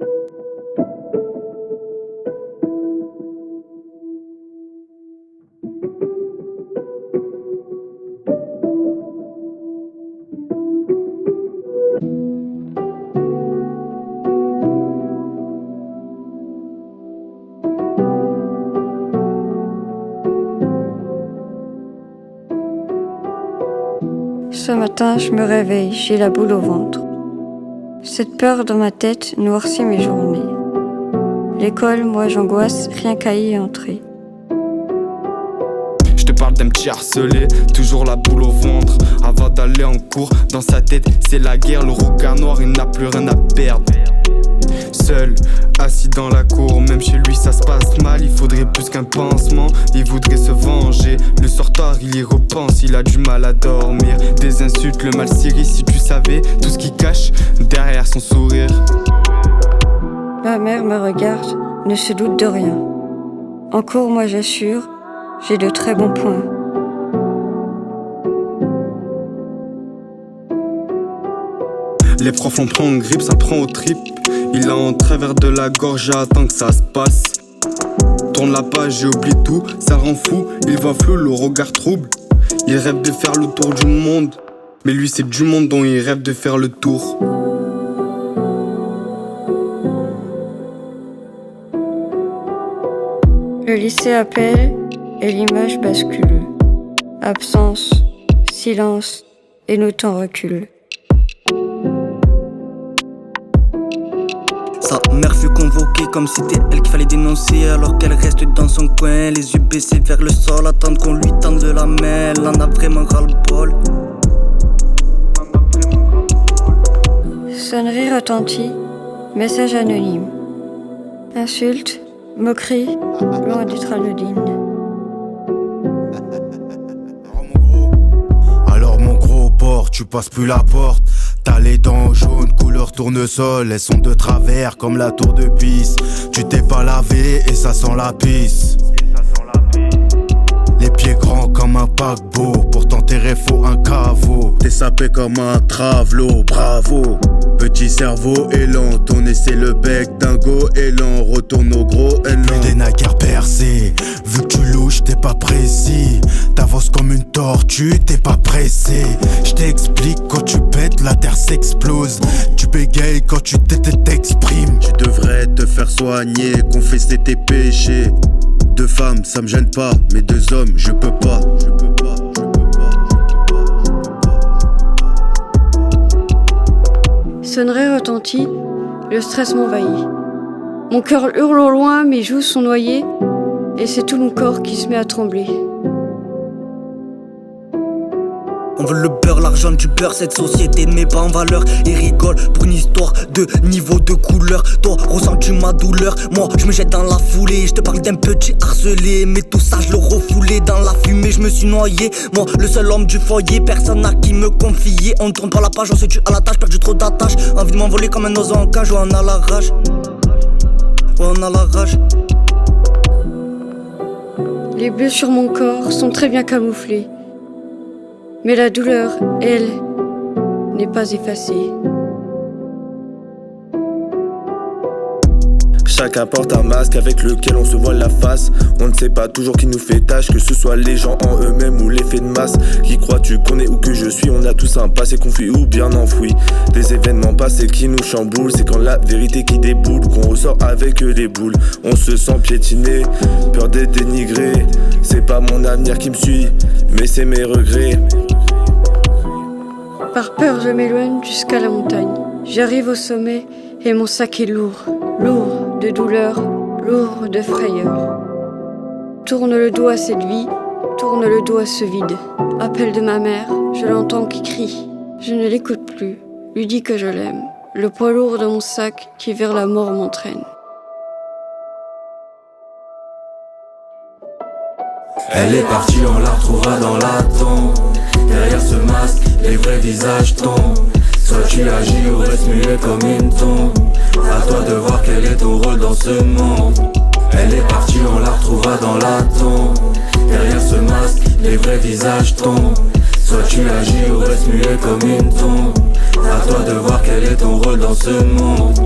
Ce matin, je me réveille, j'ai la boule au ventre. Cette peur dans ma tête noircit mes journées. L'école, moi j'angoisse rien qu'à y entrer. Je te parle d'un petit harcelé, toujours la boule au ventre. Avant d'aller en cours, dans sa tête c'est la guerre. Le regard noir, il n'a plus rien à perdre. Seul, assis dans la cour, même chez lui ça se passe mal. Il faudrait plus qu'un pansement, il voudrait se venger. Le soir tard il y repense, il a du mal à dormir. Des insultes, le mal s'irrite, si tu savais tout ce qu'il cache derrière son sourire. Ma mère me regarde, ne se doute de rien. En cours, moi j'assure, j'ai de très bons points. Les profs en prend en grippe, ça prend au trip. Il a en travers de la gorge, j'attends que ça se passe. Tourne la page, j'ai oublié tout, ça rend fou. Il voit flou, le regard trouble. Il rêve de faire le tour du monde, mais lui c'est du monde dont il rêve de faire le tour. Le lycée appelle et l'image bascule. Absence, silence et nos temps reculent. Sa mère fut convoquée comme si c'était elle qu'il fallait dénoncer. Alors qu'elle reste dans son coin, les yeux baissés vers le sol, attendre qu'on lui tende la main. Elle en a vraiment ras-le-bol. Sonnerie retentit, message anonyme. Insulte, moquerie, loin d'être anodine. Alors mon gros porc, tu passes plus la porte. T'as les dents jaunes, couleur tournesol. Elles sont de travers comme la tour de Pise. Tu t'es pas lavé et ça sent la pisse. Les pieds grands comme un paquebot. Pour t'enterrer faut un caveau. T'es sapé comme un travelot, bravo. Petit cerveau élan, ton essai le bec dingo élan. Retourne au gros élan. Plus des naguères percés. Vu que tu louches, t'es pas précis. T'avances comme une tortue, t'es pas pressé. J't'explique, quand tu pètes, la terre s'explose. Tu bégayes quand tu t'exprimes. Tu devrais te faire soigner, confesser tes péchés. Deux femmes, ça me gêne pas, mais deux hommes, je peux pas. Sonnerie retentit, le stress m'envahit. Mon cœur hurle au loin, mes joues sont noyées, et c'est tout mon corps qui se met à trembler. On veut le beurre, l'argent du beurre, cette société ne met pas en valeur. Et rigole pour une histoire de niveau, de couleur. Toi, ressens-tu ma douleur? Moi, je me jette dans la foulée. Je te parle d'un petit harcelé, mais tout ça, je le refoulais. Dans la fumée, je me suis noyé. Moi, le seul homme du foyer, personne n'a qui me confier. On tourne pas la page, on se tue à la tâche, perdu trop d'attaches. Envie de m'envoler comme un oiseau en cage, ouais, on a la rage. Ouais, on a la rage. Les bleus sur mon corps sont très bien camouflés. Mais la douleur, elle, n'est pas effacée. Chacun porte un masque avec lequel on se voile la face. On ne sait pas toujours qui nous fait tâche, que ce soit les gens en eux-mêmes ou l'effet de masse. Qui crois-tu qu'on est où que je suis? On a tous un passé confus ou bien enfoui. Des événements passés qui nous chamboulent. C'est quand la vérité qui déboule qu'on ressort avec des boules. On se sent piétiné, peur d'être dénigré. C'est pas mon avenir qui me suit, mais c'est mes regrets. Par peur, je m'éloigne jusqu'à la montagne. J'arrive au sommet et mon sac est lourd. Lourd de douleur, lourd de frayeur. Tourne le dos à cette vie, tourne le dos à ce vide. Appel de ma mère, je l'entends qui crie. Je ne l'écoute plus, lui dis que je l'aime. Le poids lourd de mon sac qui vers la mort m'entraîne. Elle est partie, on la retrouvera dans la tombe. Derrière ce masque, les vrais visages tombent. Soit tu agis ou restes muet comme une tombe. À toi de voir quel est ton rôle dans ce monde. Elle est partie, on la retrouvera dans la tombe. Derrière ce masque, les vrais visages tombent. Soit tu agis ou restes muet comme une tombe. À toi de voir quel est ton rôle dans ce monde.